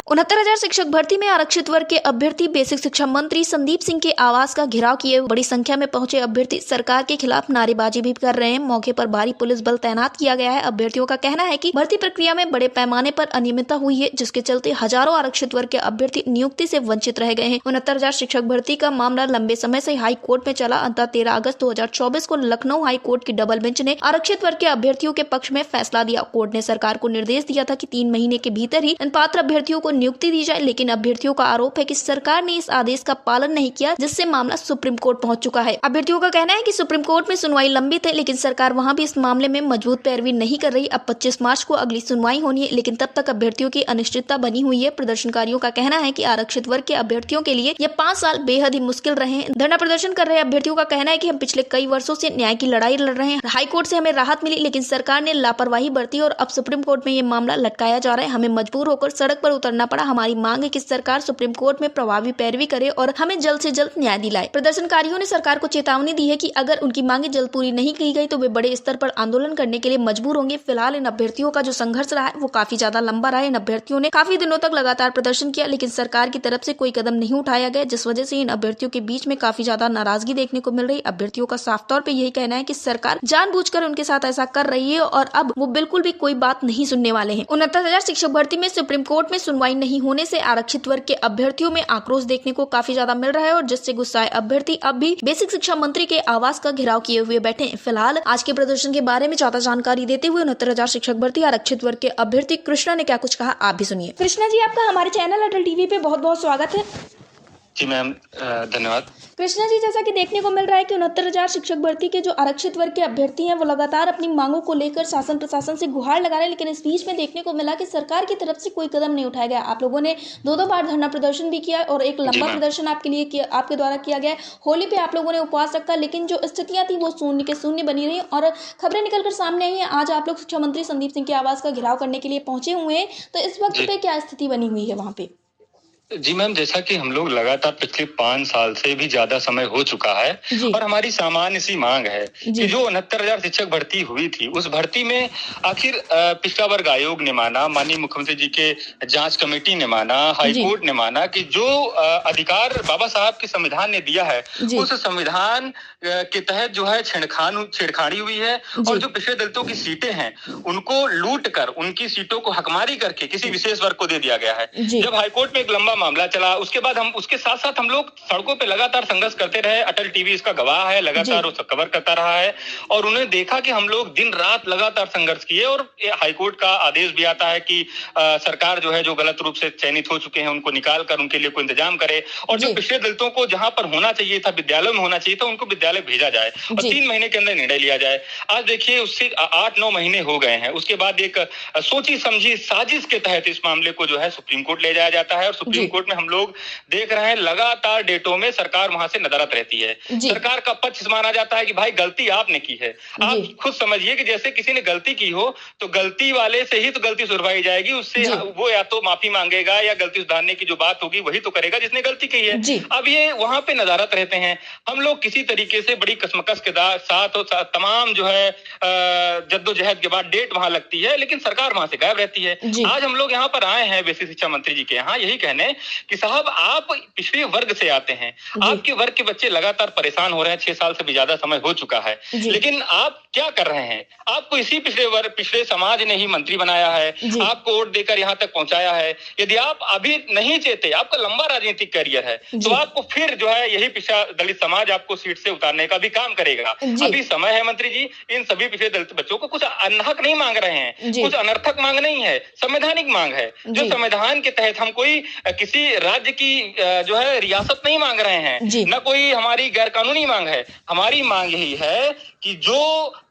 69,000 शिक्षक भर्ती में आरक्षित वर्ग के अभ्यर्थी। बेसिक शिक्षा मंत्री संदीप सिंह के आवास का घेराव किए बड़ी संख्या में पहुंचे अभ्यर्थी सरकार के खिलाफ नारेबाजी भी कर रहे हैं। मौके पर भारी पुलिस बल तैनात किया गया है। अभ्यर्थियों का कहना है कि भर्ती प्रक्रिया में बड़े पैमाने पर अनियमितता हुई है, जिसके चलते हजारों आरक्षित वर्ग के अभ्यर्थी नियुक्ति से वंचित रह गए हैं। 69,000 शिक्षक भर्ती का मामला लंबे समय से हाई कोर्ट में चला। अंततः 13 अगस्त 2024 को लखनऊ हाई कोर्ट की डबल बेंच ने आरक्षित वर्ग के अभ्यर्थियों के पक्ष में फैसला दिया। कोर्ट ने सरकार को निर्देश दिया था कि 3 महीने के भीतर ही इन पात्र अभ्यर्थियों को नियुक्ति दी जाए, लेकिन अभ्यर्थियों का आरोप है कि सरकार ने इस आदेश का पालन नहीं किया, जिससे मामला सुप्रीम कोर्ट पहुंच चुका है। अभ्यर्थियों का कहना है कि सुप्रीम कोर्ट में सुनवाई लंबित है, लेकिन सरकार वहां भी इस मामले में मजबूत पैरवी नहीं कर रही। अब 25 मार्च को अगली सुनवाई होनी है, लेकिन तब तक अभ्यर्थियों की अनिश्चितता बनी हुई है। प्रदर्शनकारियों का कहना है कि आरक्षित वर्ग के अभ्यर्थियों के लिए ये 5 साल बेहद ही मुश्किल रहे हैं। धरना प्रदर्शन कर रहे अभ्यर्थियों का कहना है कि हम पिछले कई वर्षों से न्याय की लड़ाई लड़ रहे हैं। हाई कोर्ट से हमें राहत मिली, लेकिन सरकार ने लापरवाही बरती और अब सुप्रीम कोर्ट में ये मामला लटकाया जा रहा है। हमें मजबूर होकर सड़क पर उतरना पड़ा। हमारी मांग है कि सरकार सुप्रीम कोर्ट में प्रभावी पैरवी करे और हमें जल्द से जल्द न्याय दिलाए। प्रदर्शनकारियों ने सरकार को चेतावनी दी है कि अगर उनकी मांगे जल्द पूरी नहीं की गई तो वे बड़े स्तर पर आंदोलन करने के लिए मजबूर होंगे। फिलहाल इन अभ्यर्थियों का जो संघर्ष रहा है वो काफी ज्यादा लंबा रहा है। इन अभ्यर्थियों ने काफी दिनों तक लगातार प्रदर्शन किया, लेकिन सरकार की तरफ से कोई कदम नहीं उठाया गया, जिस वजह से इन अभ्यर्थियों के बीच में काफी ज्यादा नाराजगी देखने को मिल रही। अभ्यर्थियों का साफ तौर पर यही कहना है कि सरकार जानबूझकर उनके साथ ऐसा कर रही है और अब वो बिल्कुल भी कोई बात नहीं सुनने वाले हैं। 69,000 शिक्षक भर्ती में सुप्रीम कोर्ट में सुनवाई नहीं होने से आरक्षित वर्ग के अभ्यर्थियों में आक्रोश देखने को काफी ज्यादा मिल रहा है और जिससे गुस्साए अभ्यर्थी अब भी बेसिक शिक्षा मंत्री के आवास का घेराव किए हुए बैठे हैं। फिलहाल आज के प्रदर्शन के बारे में ज्यादा जानकारी देते हुए 69,000 शिक्षक भर्ती आरक्षित वर्ग के अभ्यर्थी कृष्णा ने क्या कुछ कहा, आप भी सुनिए। कृष्णा जी, आपका हमारे चैनल अटल टीवी पे बहुत बहुत स्वागत है। जी मैम, धन्यवाद। कृष्णा जी, जैसा कि देखने को मिल रहा है कि 69,000 शिक्षक भर्ती के जो आरक्षित वर्ग के अभ्यर्थी हैं वो लगातार अपनी मांगों को लेकर शासन प्रशासन से गुहार लगा रहे हैं, लेकिन इस बीच में देखने को मिला कि सरकार की तरफ से कोई कदम नहीं उठाया गया। आप लोगों ने 2 बार धरना प्रदर्शन भी किया और एक लंबा प्रदर्शन आपके द्वारा किया गया। होली पे आप लोगों ने उपवास रखा, लेकिन जो स्थितियां थी वो शून्य के शून्य बनी रही और खबरें निकलकर सामने आई है। आज आप लोग शिक्षा मंत्री संदीप सिंह के आवास का घेराव करने के लिए पहुंचे हुए हैं, तो इस वक्त पे क्या स्थिति बनी हुई है वहाँ पे? जी मैम, जैसा कि हम लोग लगातार पिछले 5 साल से भी ज्यादा समय हो चुका है और हमारी सामान्य सी मांग है कि जो 69,000 शिक्षक भर्ती हुई थी उस भर्ती में आखिर पिछड़ा वर्ग आयोग ने माना, माननीय मुख्यमंत्री जी के जांच कमेटी ने माना, हाई कोर्ट ने माना कि जो अधिकार बाबा साहब के संविधान ने दिया है उस संविधान के तहत जो है छेड़खानी हुई है और जो पिछड़े दलितों की सीटें हैं उनको लूट कर उनकी सीटों को हकमारी करके किसी विशेष वर्ग को दे दिया गया है। जब हाईकोर्ट में एक लंबा मामला चला, उसके बाद हम उसके साथ साथ हम लोग सड़कों पे लगातार संघर्ष करते रहे। अटल टीवी इसका गवाह है, लगातार उसका कवर करता रहा है और उन्होंने देखा कि हम लोग दिन रात लगातार संघर्ष किए और हाईकोर्ट का आदेश भी आता है कि सरकार जो है जो गलत रूप से चयनित हो चुके हैं उनको निकाल कर उनके लिए कोई इंतजाम करे और जो पिछड़े दलितों को जहां पर होना चाहिए था, विद्यालय में होना चाहिए था, उनको विद्यालय भेजा जाए और 3 महीने के अंदर निर्णय लिया जाए। आज देखिए उससे 8-9 महीने हो गए हैं। उसके बाद एक सोची समझी साजिश के तहत इस मामले को जो है सुप्रीम कोर्ट ले जाया जाता है और सुप्रीम कोर्ट में हम लोग देख रहे हैं लगातार डेटों में सरकार वहां से नदारत रहती है। सरकार का पक्ष माना जाता है कि भाई गलती आपने की है। आप खुद समझिए कि जैसे किसी ने गलती की हो तो गलती वाले से ही तो गलती सुधरवाई जाएगी, उससे वो या तो माफी मांगेगा या गलती सुधारने की जो बात होगी वही तो करेगा जिसने गलती की है। अब ये वहां पे नदारत रहते हैं। हम लोग किसी तरीके से बड़ी कसमकस के साथ और तमाम जो है जद्दोजहद के बाद डेट वहां लगती है, लेकिन सरकार वहां से गायब रहती है। आज हम लोग यहाँ पर आए हैं बेसिक शिक्षा मंत्री जी के यहाँ यही कहने कि साहब आप पिछड़े वर्ग से आते हैं, आपके वर्ग के बच्चे लगातार परेशान हो रहे हैं, 6 साल से भी ज्यादा समय हो चुका है, लेकिन आप क्या कर रहे हैं? आपको इसी पिछड़े समाज ने ही मंत्री बनाया है, आपको वोट देकर यहाँ तक पहुंचाया है। यदि आप अभी नहीं चाहते, आपका लंबा राजनीतिक करियर है, तो आपको फिर जो है यही पिछड़ा दलित समाज आपको सीट से उतारने का भी काम करेगा। अभी समय है मंत्री जी, इन सभी पिछड़े दलित बच्चों को कुछ अनहक नहीं मांग रहे हैं, कुछ अनर्थक मांग नहीं है, संवैधानिक मांग है। जो संविधान के तहत हम कोई किसी राज्य की जो है रियासत नहीं मांग रहे हैं, न कोई हमारी गैर कानूनी मांग है। हमारी मांग यही है कि जो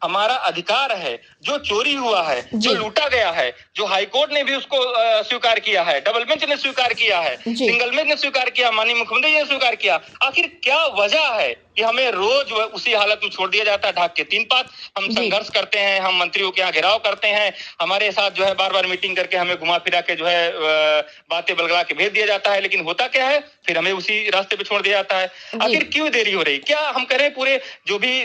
हमारा अधिकार है, जो चोरी हुआ है, जो लूटा गया है, जो हाईकोर्ट ने भी उसको स्वीकार किया है, डबल बेंच ने स्वीकार किया है, सिंगल बेंच ने स्वीकार किया, माननीय मुख्यमंत्री जी ने स्वीकार किया, आखिर क्या वजह है कि हमें रोज उसी हालत में छोड़ दिया जाता है ढाक के 3 पात? हम संघर्ष करते हैं, हम मंत्रियों के यहाँ घेराव करते हैं, हमारे साथ जो है बार बार मीटिंग करके हमें घुमा फिरा के जो है बातें बलगला के भेज दिया जाता है, लेकिन होता क्या है, फिर हमें उसी रास्ते पे छोड़ दिया जाता है। आखिर क्यों देरी हो रही? क्या हम करें? पूरे जो भी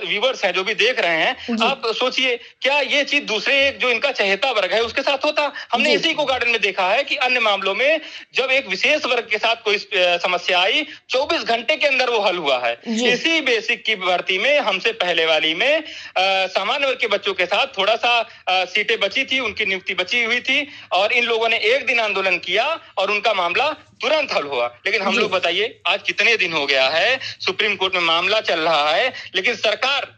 व्यूअर्स व्यूअर्स हैं जो भी देख रहे हैं, आप सोचिए क्या ये चीज दूसरे जो इनका चहेता वर्ग है उसके साथ होता? हमने इसी को गार्डन में देखा है कि अन्य मामलों में जब एक विशेष वर्ग के साथ कोई समस्या आई 24 घंटे के अंदर वो हल हुआ है। इसी बेसिक की भर्ती में हमसे पहले वाली में सामान्य वर्ग के बच्चों के साथ थोड़ा सा सीटें बची थी, उनकी नियुक्ति बची हुई थी और इन लोगों ने एक दिन आंदोलन किया और उनका मामला तुरंत हल हुआ। लेकिन हम लोग बताइए आज कितने दिन हो गया है, सुप्रीम कोर्ट में मामला चल रहा है, लेकिन सरकार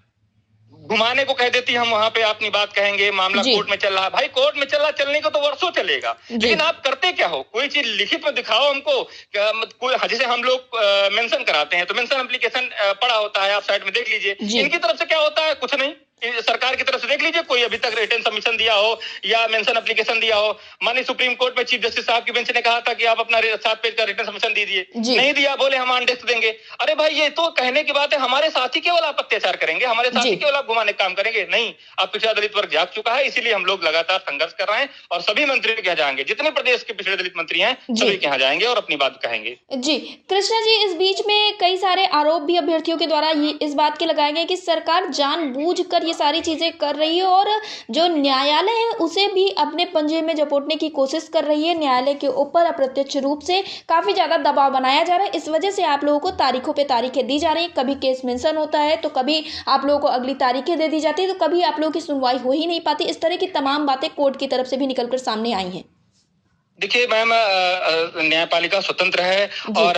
घुमाने को कह देती हम वहां पे अपनी बात कहेंगे, मामला कोर्ट में चल रहा है। भाई कोर्ट में चल रहा, चलने को तो वर्षों चलेगा, लेकिन आप करते क्या हो? कोई चीज लिखित में दिखाओ हमको। कोई जैसे हम लोग मेंशन कराते हैं तो मेंशन एप्लीकेशन पड़ा होता है, आप साइड में देख लीजिए। इनकी तरफ से क्या होता है? कुछ नहीं। सरकार की तरफ से देख लीजिए कोई अभी तक रिटर्न सबमिशन दिया हो या मेंशन एप्लीकेशन दिया हो। माननीय सुप्रीम कोर्ट में चीफ जस्टिस साहब की बेंच ने कहा था कि आप अपना 7 पेज का रिटर्न सबमिशन दीजिए, नहीं दिया, बोले हम ऑन डेस्क देंगे। अरे भाई ये तो कहने की बात है, हमारे साथी केवल आप अत्याचार करेंगे, हमारे साथी केवल आप घुमाने काम करेंगे। नहीं, अब पिछड़ा दलित वर्ग जाग चुका है, इसीलिए हम लोग लगातार संघर्ष कर रहे हैं और सभी मंत्रियों के यहाँ जाएंगे, जितने प्रदेश के पिछड़े दलित मंत्री हैं सभी के यहाँ जाएंगे और अपनी बात कहेंगे। जी कृष्णा जी, इस बीच में कई सारे आरोप भी अभ्यर्थियों के द्वारा इस बात के लगाए गए कि सरकार जानबूझकर ये सारी चीजें कर रही है और जो न्यायालय है उसे भी अपने पंजे में जपोटने की कोशिश कर रही है। न्यायालय के ऊपर अप्रत्यक्ष रूप से काफी ज्यादा दबाव बनाया जा रहा है। इस वजह से आप लोगों को तारीखों पे तारीखें दी जा रही है, कभी केस मेंशन होता है तो कभी आप लोगों को अगली तारीखें दे दी जाती है, तो कभी आप लोगों की सुनवाई हो ही नहीं पाती। इस तरह की तमाम बातें कोर्ट की तरफ से भी निकलकर सामने आई हैं। देखिए मैम, न्यायपालिका स्वतंत्र है और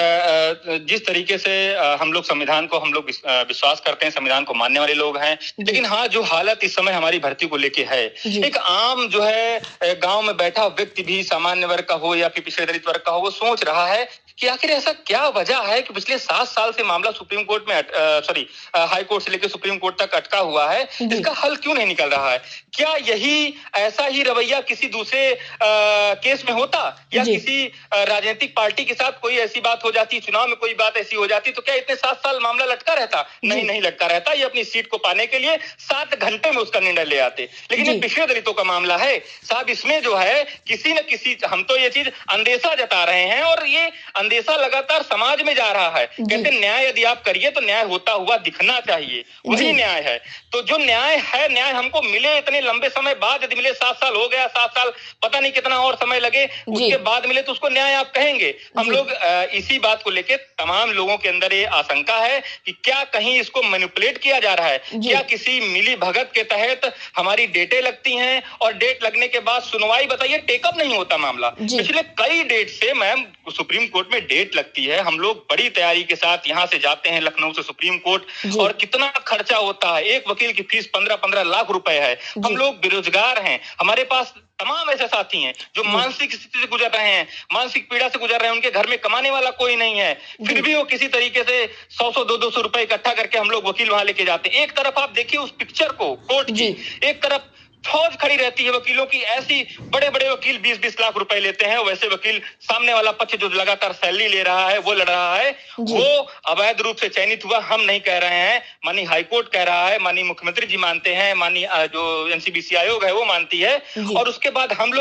जिस तरीके से हम लोग संविधान को हम लोग विश्वास करते हैं, संविधान को मानने वाले लोग हैं, लेकिन हाँ जो हालत इस समय हमारी भर्ती को लेके है, एक आम जो है गांव में बैठा व्यक्ति भी, सामान्य वर्ग का हो या फिर पिछड़े दलित वर्ग का हो, वो सोच रहा है कि आखिर ऐसा क्या वजह है कि पिछले 7 साल से मामला सुप्रीम कोर्ट में हाई कोर्ट से लेकर सुप्रीम कोर्ट तक अटका हुआ है, इसका हल क्यों नहीं निकल रहा है? क्या यही ऐसा ही रवैया किसी दूसरे केस में होता या किसी राजनीतिक पार्टी के साथ कोई ऐसी बात हो जाती, चुनाव में कोई बात ऐसी हो जाती, तो क्या इतने 7 साल मामला लटका रहता? नहीं लटका रहता। ये अपनी सीट को पाने के लिए 7 घंटे में उसका निर्णय ले आते। लेकिन ये पिछड़े दलितों का मामला है साहब, इसमें जो है किसी न किसी, हम तो ये चीज अंदेशा जता रहे हैं और ये अंदेशा लगातार समाज में जा रहा है। कहते न्याय यदि आप करिए तो न्याय होता हुआ दिखना चाहिए, वही न्याय है। तो जो न्याय है, न्याय हमको मिले इतने लंबे समय बाद, यदि मिले 7 साल हो गया, 7 साल पता नहीं कितना और समय लगे, उसके बाद मिले तो उसको न्याय आप कहेंगे? हम लोग इसी बात को लेकर तमाम लोगों के अंदर ये आशंका है कि क्या कहीं इसको मैनिपुलेट किया जा रहा है, क्या किसी मिली भगत के तहत हमारी डेटें लगती हैं और डेट लगने के बाद सुनवाई, बताइए, टेकअप नहीं होता मामला। पिछले कई डेट से मैम सुप्रीम कोर्ट में डेट लगती है, हम लोग बड़ी तैयारी के साथ यहाँ से जाते हैं लखनऊ से सुप्रीम कोर्ट, और कितना खर्चा होता है, एक वकील की फीस 15-15 लाख रुपए है। हम लोग बेरोजगार हैं, हमारे पास तमाम ऐसे साथी हैं जो मानसिक स्थिति से गुजर रहे हैं, मानसिक पीड़ा से गुजर रहे हैं, उनके घर में कमाने वाला कोई नहीं है, फिर भी वो किसी तरीके से 100-100, 200 रुपए इकट्ठा करके हम लोग वकील वहां लेके जाते हैं। एक तरफ आप देखिए उस पिक्चर को कोर्ट की, एक तरफ फौज खड़ी रहती है वकीलों की, ऐसी बड़े बड़े वकील 20-20 लाख रुपए लेते हैं, वैसे वकील सामने वाला पक्ष जो लगातार सैलरी ले रहा है, वो लड़ रहा है, वो अवैध रूप से चयनित हुआ। हम नहीं कह रहे हैं, माननीय हाईकोर्ट कह रहा है, माननीय मुख्यमंत्री जी मानते हैं, माननीय जो एनसीबीसी आयोग है वो मानती है, और उसके बाद हम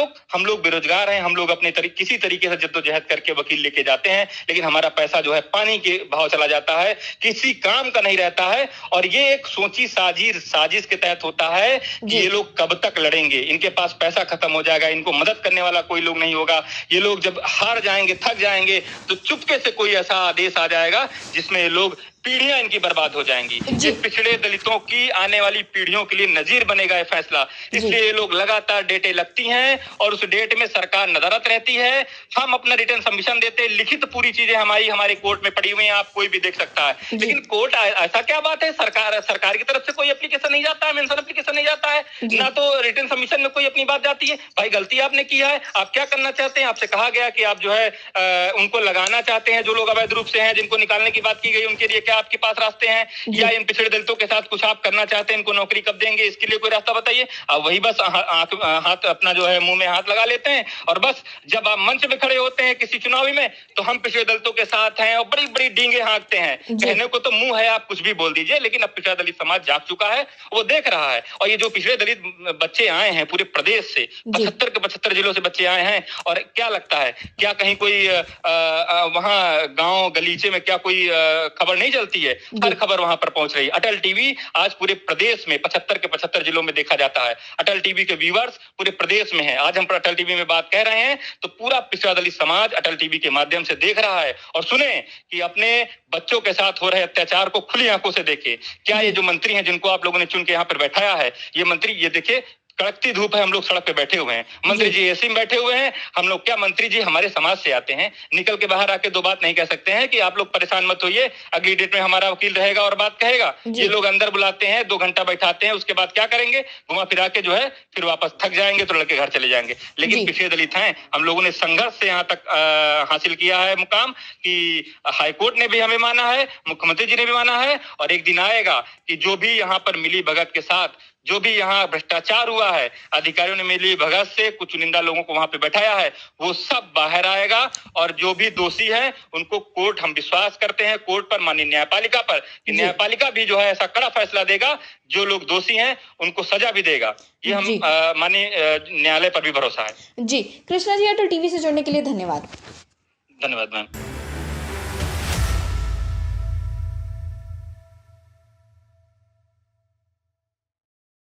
लोग बेरोजगार हैं, हम लोग अपने किसी तरीके से जद्दोजहद करके वकील लेके जाते हैं, लेकिन हमारा पैसा जो है पानी के भाव चला जाता है, किसी काम का नहीं रहता है। और ये एक सोची साजिश के तहत होता है कि ये लोग कब तक लड़ेंगे, इनके पास पैसा खत्म हो जाएगा, इनको मदद करने वाला कोई लोग नहीं होगा, ये लोग जब हार जाएंगे, थक जाएंगे, तो चुपके से कोई ऐसा आदेश आ जाएगा जिसमें ये लोग, पीढ़ियां इनकी बर्बाद हो जाएंगी। ये पिछड़े दलितों की आने वाली पीढ़ियों के लिए नजीर बनेगा ये फैसला। इसलिए ये लोग लगातार डेटें लगती हैं और उस डेट में सरकार नदारत रहती है। हम अपना रिटर्न सबमिशन देते हैं, लिखित पूरी चीजें हमारे कोर्ट में पड़ी हुई हैं, आप कोई भी देख सकता है। लेकिन कोर्ट, ऐसा क्या बात है, सरकार की तरफ से कोई एप्लीकेशन नहीं जाता है, मेंशन एप्लीकेशन नहीं जाता है, ना तो रिटर्न सबमिशन में कोई अपनी बात जाती है। भाई गलती आपने की है, आप क्या करना चाहते हैं? आपसे कहा गया कि आप जो है उनको लगाना चाहते हैं, जो लोग अवैध रूप से हैं, जिनको निकालने की बात की गई, उनके लिए क्या आपके पास रास्ते हैं? या इन पिछड़े दलितों के साथ कुछ आप करना चाहते हैं, इनको नौकरी कब देंगे, इसके लिए कोई रास्ता बताइए। अब वही बस हाथ अपना जो है मुंह में हाथ लगा लेते हैं, और बस जब आप मंच में खड़े होते हैं किसी चुनावी में, तो हम पिछड़े दलितों के साथ हैं और बड़ी बड़ी डींगे हाँकते हैं। कहने को तो मुंह है, आप कुछ भी बोल दीजिए, लेकिन अब पिछड़ा दलित समाज जाग चुका है, वो देख रहा है। और ये जो पिछड़े दलित बच्चे आए हैं पूरे प्रदेश से, 75 के 75 जिलों से बच्चे आए हैं, और क्या लगता है, क्या कहीं कोई वहां गांव गलीचे में क्या कोई खबर नहीं चलती? चलती है, हर खबर वहां पर पहुंच रही है। अटल टीवी आज पूरे प्रदेश में 75 के 75 जिलों में देखा जाता है। अटल टीवी के व्यूअर्स पूरे प्रदेश में है। आज हम अटल टीवी में बात कह रहे हैं तो पूरा पिछड़ा दलित समाज अटल टीवी के माध्यम से देख रहा है और सुने कि अपने बच्चों के साथ हो रहे अत्याचार को खुली आंखों से देखे। क्या ये जो मंत्री हैं जिनको आप लोगों ने चुन के यहाँ पर बैठाया है, ये मंत्री, ये देखिए कड़कती धूप है, हम लोग सड़क पे बैठे हुए हैं, मंत्री जी एसी में बैठे हुए हैं। हम लोग क्या, मंत्री जी हमारे समाज से आते हैं, निकल के बाहर आके दो बात नहीं कह सकते हैं कि आप लोग परेशान मत होइए, अगली डेट में हमारा वकील रहेगा और बात कहेगा। ये लोग अंदर बुलाते हैं, 2 घंटा बैठाते हैं, उसके बाद क्या करेंगे, घुमा फिरा के जो है फिर वापस थक जाएंगे तो लड़के घर चले जाएंगे। लेकिन पिछड़े दलित हैं, हम लोगों ने संघर्ष से यहाँ तक हासिल किया है मुकाम कि हाईकोर्ट ने भी हमें माना है, मुख्यमंत्री जी ने भी माना है, और एक दिन आएगा कि जो भी यहाँ पर मिली भगत के साथ जो भी यहाँ भ्रष्टाचार हुआ है, अधिकारियों ने मिली भगत से कुछ चुनिंदा लोगों को वहां पे बैठाया है, वो सब बाहर आएगा और जो भी दोषी है उनको कोर्ट, हम विश्वास करते हैं कोर्ट पर, माननीय न्यायपालिका पर, कि न्यायपालिका भी जो है ऐसा कड़ा फैसला देगा, जो लोग दोषी हैं उनको सजा भी देगा। ये हम माननीय न्यायालय पर भी भरोसा है। जी, कृष्णा जी, अटल टीवी से जुड़ने के लिए धन्यवाद। धन्यवाद मैम।